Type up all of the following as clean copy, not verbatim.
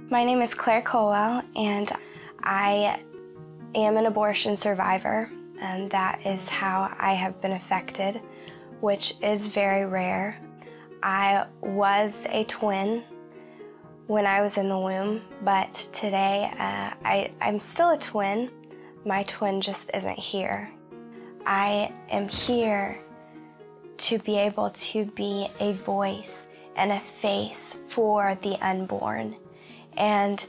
My name is Claire Colwell, and I am an abortion survivor, and that is how I have been affected, which is very rare. I was a twin when I was in the womb, but today I'm still a twin. My twin just isn't here. I am here to be able to be a voice and a face for the unborn. And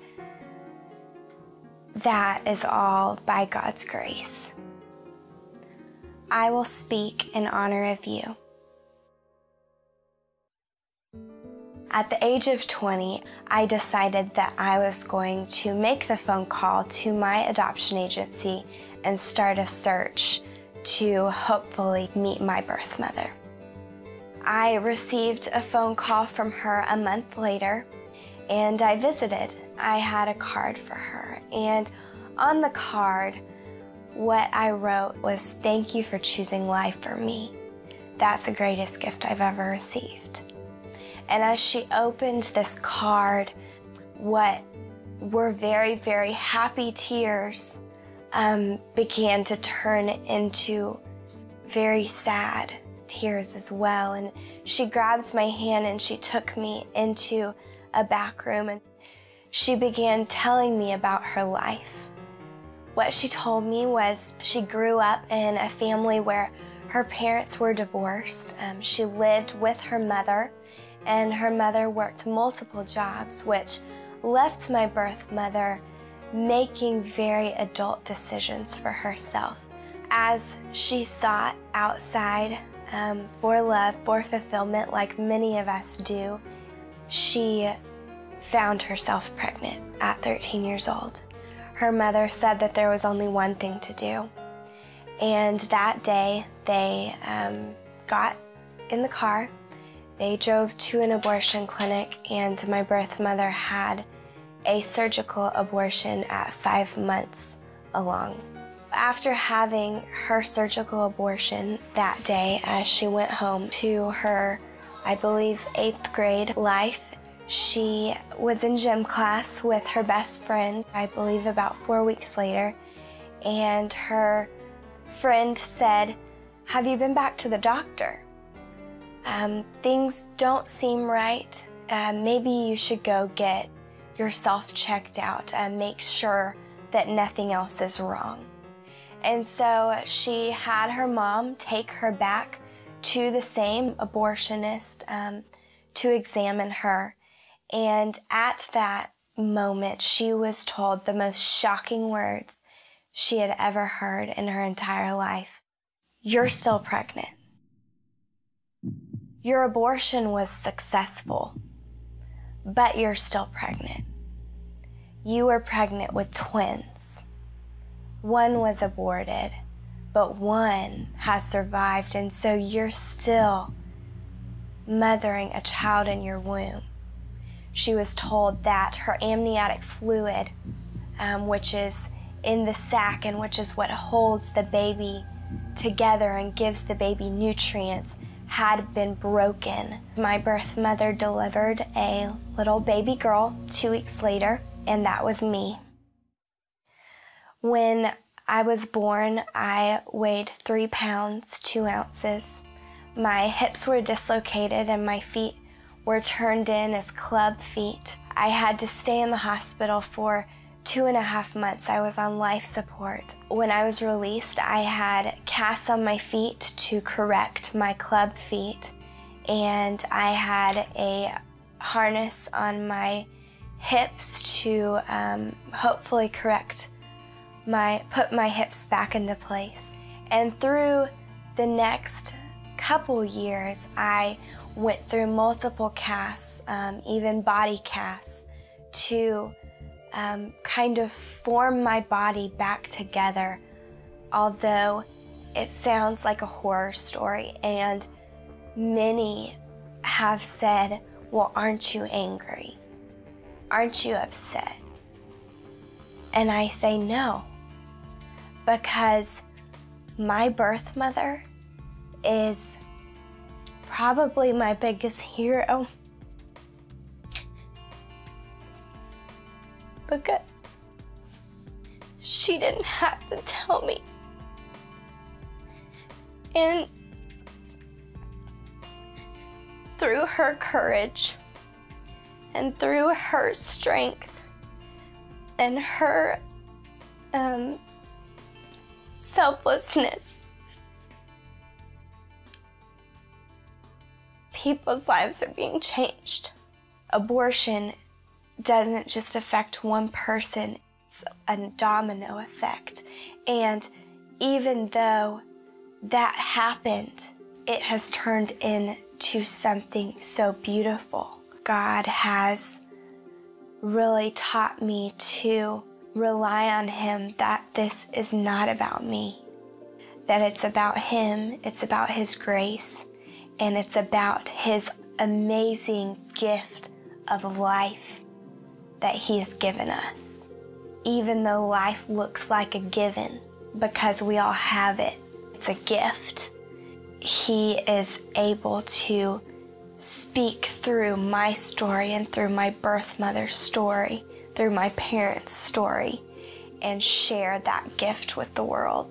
that is all by God's grace. I will speak in honor of you. At the age of 20, I decided that I was going to make the phone call to my adoption agency and start a search to hopefully meet my birth mother. I received a phone call from her a month later, and I visited. I had a card for her, and on the card, what I wrote was, "Thank you for choosing life for me. That's the greatest gift I've ever received." And as she opened this card, what were very, very happy tears began to turn into very sad tears as well. And she grabbed my hand and she took me into a back room, and she began telling me about her life. What she told me was she grew up in a family where her parents were divorced. She lived with her mother, and her mother worked multiple jobs, which left my birth mother making very adult decisions for herself. As she sought outside for love, for fulfillment, like many of us do, she found herself pregnant at 13 years old. Her mother said that there was only one thing to do. And that day, they got in the car, they drove to an abortion clinic, and my birth mother had a surgical abortion at 5 months along. After having her surgical abortion that day, as she went home to her, I believe, 8th grade life, she was in gym class with her best friend, I believe about 4 weeks later, and her friend said, "Have you been back to the doctor? Things don't seem right. Maybe you should go get yourself checked out and make sure that nothing else is wrong." And so she had her mom take her back to the same abortionist to examine her. And at that moment, she was told the most shocking words she had ever heard in her entire life. "You're still pregnant. Your abortion was successful, but you're still pregnant. You were pregnant with twins. One was aborted, but one has survived, and so you're still mothering a child in your womb." She was told that her amniotic fluid, which is in the sac and which is what holds the baby together and gives the baby nutrients, had been broken. My birth mother delivered a little baby girl 2 weeks later, and that was me. When I was born, I weighed 3 pounds, 2 ounces. My hips were dislocated and my feet were turned in as club feet. I had to stay in the hospital for 2.5 months. I was on life support. When I was released, I had casts on my feet to correct my club feet, and I had a harness on my hips to hopefully put my hips back into place. And through the next couple years, I went through multiple casts, even body casts, to kind of form my body back together, although it sounds like a horror story, and many have said, "Well, aren't you angry? Aren't you upset?" And I say no, because my birth mother is probably my biggest hero. because she didn't have to tell me. And through her courage and through her strength and her selflessness, people's lives are being changed. Abortion doesn't just affect one person, it's a domino effect. And even though that happened, it has turned into something so beautiful. God has really taught me to rely on Him, that this is not about me, that it's about Him, it's about His grace, and it's about His amazing gift of life that He has given us. Even though life looks like a given, because we all have it, it's a gift. He is able to speak through my story and through my birth mother's story, through my parents' story, and share that gift with the world.